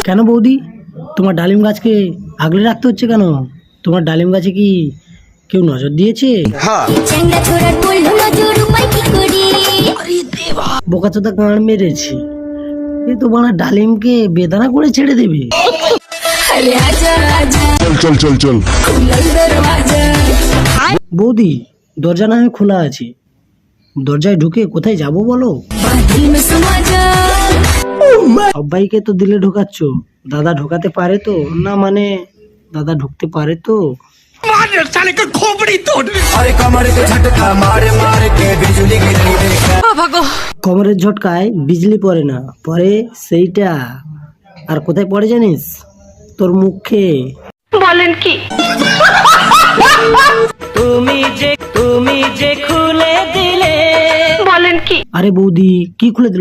কেন বৌদি, তোমার ডালিম গাছকে আগলে রাখতে হচ্ছে কেন? তোমার ডালিম গাছে কি কেউ নজর দিয়েছে? বোকাচোদা কাঁড় মেরেছে, এ তো বানা ডালিমকে বেদানা করে ছেড়ে দেবে। চল চল চল চল। বৌদি, দরজা না হয় খোলা আছে, দরজায় ঢুকে কোথায় যাব বলো? সবাইকে তো দিলে ঢোকাচ্ছ, দাদা ঢোকাতে পারে তো? না মানে দাদা ঢুকতে পারে তো? কমরের ঝটকায় বিজলি পড়ে না, পরে সেইটা। আর কোথায় পড়ে জানিস? তোর মুখে। বলেন কি? তুমি যে খুলে দিলে। বলেন কি? আরে বৌদি, কি খুলে দিল?